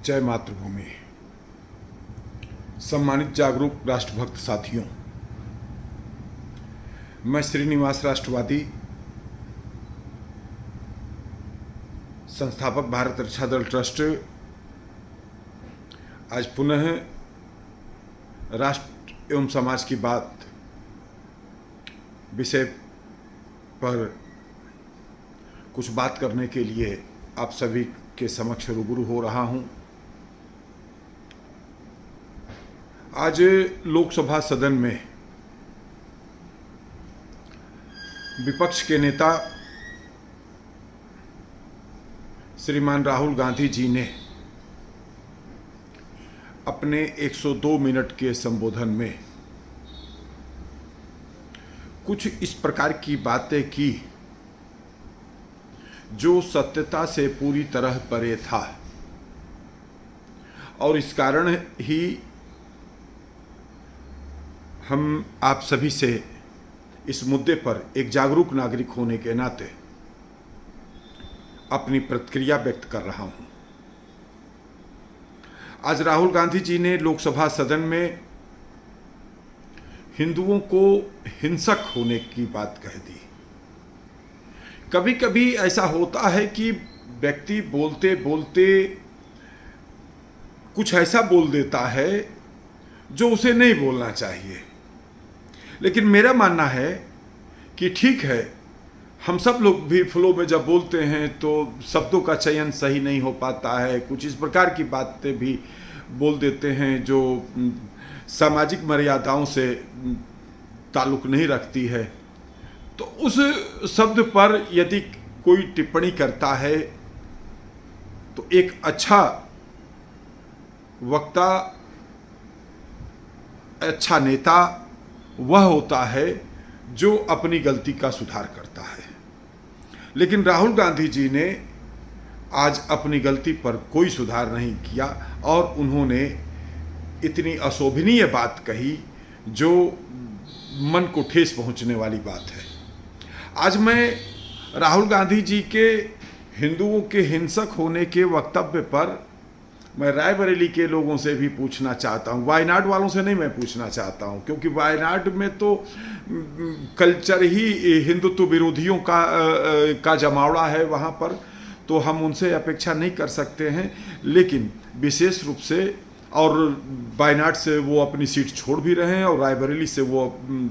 जय मातृभूमि। सम्मानित जागरूक राष्ट्रभक्त साथियों, मैं श्रीनिवास राष्ट्रवादी संस्थापक भारत रक्षा दल ट्रस्ट आज पुनः राष्ट्र एवं समाज की बात विषय पर कुछ बात करने के लिए आप सभी के समक्ष रूबरू हो रहा हूं। आज लोकसभा सदन में विपक्ष के नेता श्रीमान राहुल गांधी जी ने अपने 102 मिनट के संबोधन में कुछ इस प्रकार की बातें की जो सत्यता से पूरी तरह परे था, और इस कारण ही हम आप सभी से इस मुद्दे पर एक जागरूक नागरिक होने के नाते अपनी प्रतिक्रिया व्यक्त कर रहा हूं। आज राहुल गांधी जी ने लोकसभा सदन में हिंदुओं को हिंसक होने की बात कह दी। कभी कभी ऐसा होता है कि व्यक्ति बोलते बोलते कुछ ऐसा बोल देता है जो उसे नहीं बोलना चाहिए, लेकिन मेरा मानना है कि ठीक है, हम सब लोग भी फ्लो में जब बोलते हैं तो शब्दों का चयन सही नहीं हो पाता है, कुछ इस प्रकार की बातें भी बोल देते हैं जो सामाजिक मर्यादाओं से ताल्लुक नहीं रखती है। तो उस शब्द पर यदि कोई टिप्पणी करता है तो एक अच्छा वक्ता, अच्छा नेता वह होता है जो अपनी गलती का सुधार करता है। लेकिन राहुल गांधी जी ने आज अपनी गलती पर कोई सुधार नहीं किया और उन्होंने इतनी अशोभनीय बात कही जो मन को ठेस पहुंचने वाली बात है। आज मैं राहुल गांधी जी के हिंदुओं के हिंसक होने के वक्तव्य पर मैं रायबरेली के लोगों से भी पूछना चाहता हूँ। वायनाड वालों से नहीं मैं पूछना चाहता हूँ, क्योंकि वायनाड में तो कल्चर ही हिंदुत्व विरोधियों का जमावड़ा है वहाँ पर, तो हम उनसे अपेक्षा नहीं कर सकते हैं। लेकिन विशेष रूप से और वायनाड से वो अपनी सीट छोड़ भी रहे हैं और रायबरेली से वो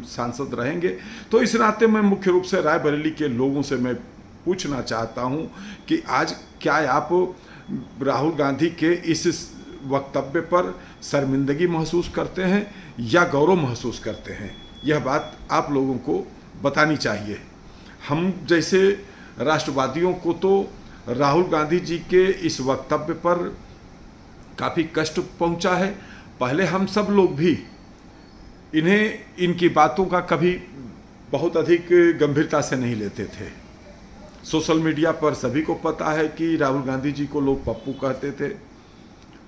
सांसद रहेंगे, तो इस नाते मैं मुख्य रूप से रायबरेली के लोगों से मैं पूछना चाहता हूँ कि आज क्या आप राहुल गांधी के इस वक्तव्य पर शर्मिंदगी महसूस करते हैं या गौरव महसूस करते हैं? यह बात आप लोगों को बतानी चाहिए। हम जैसे राष्ट्रवादियों को तो राहुल गांधी जी के इस वक्तव्य पर काफ़ी कष्ट पहुंचा है। पहले हम सब लोग भी इनकी बातों का कभी बहुत अधिक गंभीरता से नहीं लेते थे। सोशल मीडिया पर सभी को पता है कि राहुल गांधी जी को लोग पप्पू कहते थे,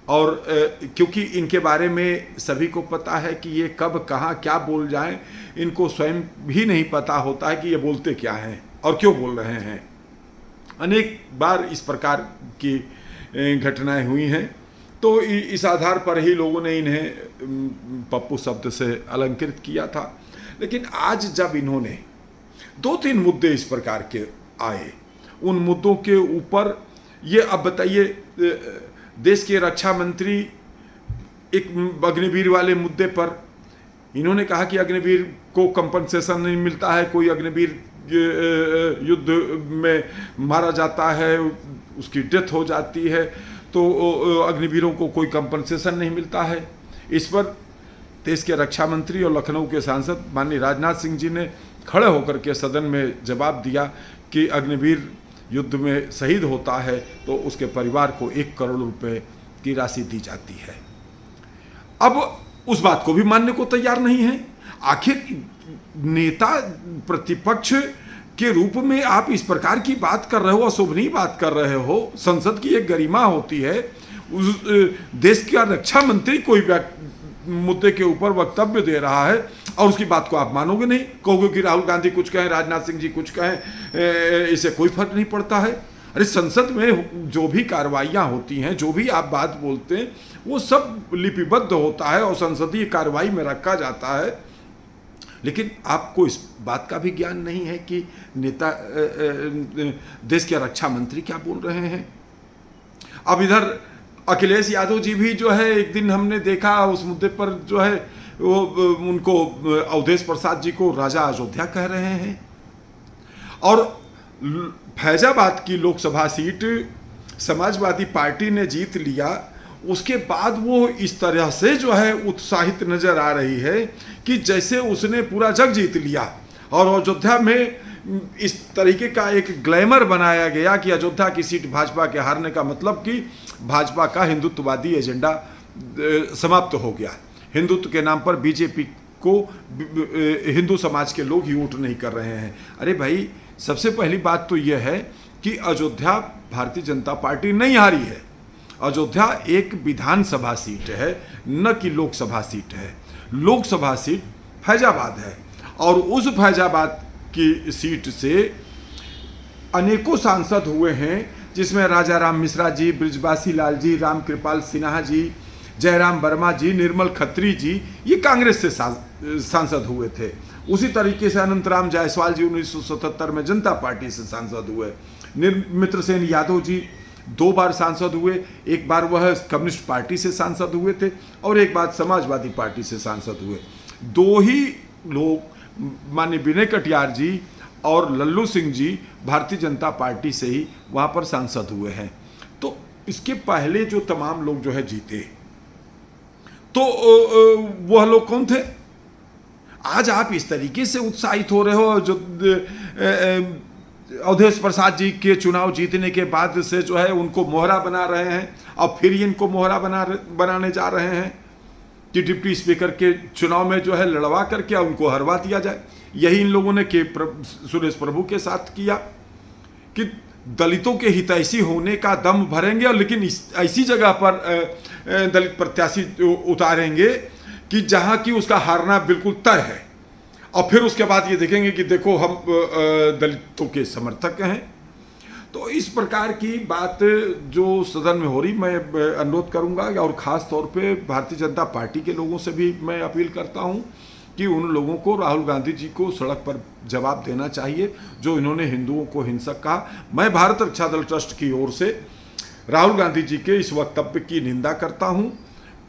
और क्योंकि इनके बारे में सभी को पता है कि ये कब कहाँ क्या बोल जाएं, इनको स्वयं भी नहीं पता होता है कि ये बोलते क्या हैं और क्यों बोल रहे हैं। अनेक बार इस प्रकार की घटनाएं हुई हैं, तो इस आधार पर ही लोगों ने इन्हें पप्पू शब्द से अलंकृत किया था। लेकिन आज जब इन्होंने 2-3 मुद्दे इस प्रकार के आए, उन मुद्दों के ऊपर ये अब बताइए, देश के रक्षा मंत्री एक अग्निवीर वाले मुद्दे पर इन्होंने कहा कि अग्निवीर को कंपनसेशन नहीं मिलता है, कोई अग्निवीर युद्ध में मारा जाता है, उसकी डेथ हो जाती है तो अग्निवीरों को कोई कंपनसेशन नहीं मिलता है। इस पर देश के रक्षा मंत्री और लखनऊ के सांसद माननीय राजनाथ सिंह जी ने खड़े होकर के सदन में जवाब दिया कि अग्निवीर युद्ध में शहीद होता है तो उसके परिवार को 1 करोड़ रुपए की राशि दी जाती है। अब उस बात को भी मानने को तैयार नहीं है। आखिर नेता प्रतिपक्ष के रूप में आप इस प्रकार की बात कर रहे हो, अशोभनीय बात कर रहे हो। संसद की एक गरिमा होती है, उस देश का रक्षा मंत्री कोई मुद्दे के ऊपर वक्तव्य दे रहा है और उसकी बात को आप मानोगे नहीं, कहोगे कि राहुल गांधी कुछ कहें, राजनाथ सिंह जी कुछ कहें, इससे कोई फर्क नहीं पड़ता है। अरे संसद में जो भी कार्रवाइयाँ होती हैं, जो भी आप बात बोलते हैं, वो सब लिपिबद्ध होता है और संसदीय कार्रवाई में रखा जाता है। लेकिन आपको इस बात का भी ज्ञान नहीं है कि नेता देश के रक्षा मंत्री क्या बोल रहे हैं। अब इधर अखिलेश यादव जी भी जो है, एक दिन हमने देखा उस मुद्दे पर जो है वो उनको अवधेश प्रसाद जी को राजा अयोध्या कह रहे हैं। और फैजाबाद की लोकसभा सीट समाजवादी पार्टी ने जीत लिया, उसके बाद वो इस तरह से जो है उत्साहित नजर आ रही है कि जैसे उसने पूरा जग जीत लिया। और अयोध्या में इस तरीके का एक ग्लैमर बनाया गया कि अयोध्या की सीट भाजपा के हारने का मतलब कि भाजपा का हिंदुत्ववादी एजेंडा समाप्त हो गया। हिंदुत्व के नाम पर बीजेपी को हिंदू समाज के लोग ही वोट नहीं कर रहे हैं। अरे भाई, सबसे पहली बात तो यह है कि अयोध्या भारतीय जनता पार्टी नहीं हारी है। अयोध्या एक विधानसभा सीट है, न कि लोकसभा सीट है। लोकसभा सीट फैजाबाद है और उस फैजाबाद की सीट से अनेकों सांसद हुए हैं, जिसमें राजा राम मिश्रा जी, ब्रिजवासी लाल जी, रामकृपाल सिन्हा जी, जयराम वर्मा जी, निर्मल खत्री जी, ये कांग्रेस से सांसद हुए थे। उसी तरीके से अनंतराम जायसवाल जी 1977 में जनता पार्टी से सांसद हुए। मित्रसेन यादव जी 2 बार सांसद हुए, एक बार वह कम्युनिस्ट पार्टी से सांसद हुए थे और एक बार समाजवादी पार्टी से सांसद हुए। 2 ही लोग माननीय विनय कटियार जी और लल्लू सिंह जी भारतीय जनता पार्टी से ही वहाँ पर सांसद हुए हैं। तो इसके पहले जो तमाम लोग जो है जीते, तो वह लोग कौन थे? आज आप इस तरीके से उत्साहित हो रहे हो, जो अवधेश प्रसाद जी के चुनाव जीतने के बाद से जो है उनको मोहरा बना रहे हैं और फिर इनको मोहरा बनाने जा रहे हैं कि डिप्टी स्पीकर के चुनाव में जो है लड़वा करके उनको हरवा दिया जाए। यही इन लोगों ने सुरेश प्रभु के साथ किया कि दलितों के हितैषी होने का दम भरेंगे और लेकिन ऐसी जगह पर दलित प्रत्याशी उतारेंगे कि जहां की उसका हारना बिल्कुल तय है, और फिर उसके बाद ये देखेंगे कि देखो हम दलितों के समर्थक हैं। तो इस प्रकार की बात जो सदन में हो रही, मैं अनुरोध करूंगा और ख़ास तौर पे भारतीय जनता पार्टी के लोगों से भी मैं अपील करता हूं कि उन लोगों को राहुल गांधी जी को सड़क पर जवाब देना चाहिए जो इन्होंने हिंदुओं को हिंसक कहा। मैं भारत रक्षा दल ट्रस्ट की ओर से राहुल गांधी जी के इस वक्तव्य की निंदा करता हूं,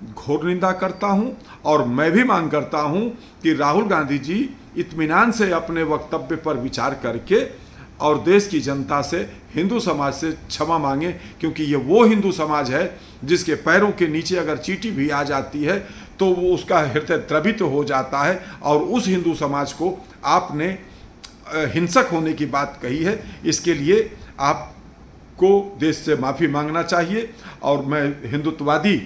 घोर निंदा करता हूं, और मैं भी मांग करता हूं कि राहुल गांधी जी इत्मीनान से अपने वक्तव्य पर विचार करके और देश की जनता से, हिंदू समाज से क्षमा मांगे, क्योंकि ये वो हिंदू समाज है जिसके पैरों के नीचे अगर चींटी भी आ जाती है तो वो उसका हृदय द्रवित हो जाता है। और उस हिंदू समाज को आपने हिंसक होने की बात कही है, इसके लिए आपको देश से माफ़ी मांगना चाहिए। और मैं हिंदुत्ववादी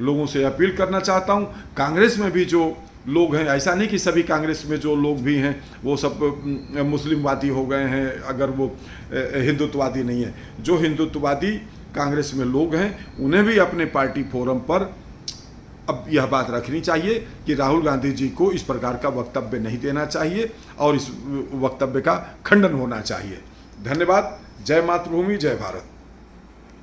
लोगों से अपील करना चाहता हूं, कांग्रेस में भी जो लोग हैं, ऐसा नहीं कि सभी कांग्रेस में जो लोग भी हैं वो सब मुस्लिमवादी हो गए हैं, अगर वो हिंदुत्ववादी नहीं है। जो हिंदुत्ववादी कांग्रेस में लोग हैं उन्हें भी अपने पार्टी फोरम पर अब यह बात रखनी चाहिए कि राहुल गांधी जी को इस प्रकार का वक्तव्य नहीं देना चाहिए और इस वक्तव्य का खंडन होना चाहिए। धन्यवाद। जय मातृभूमि, जय भारत।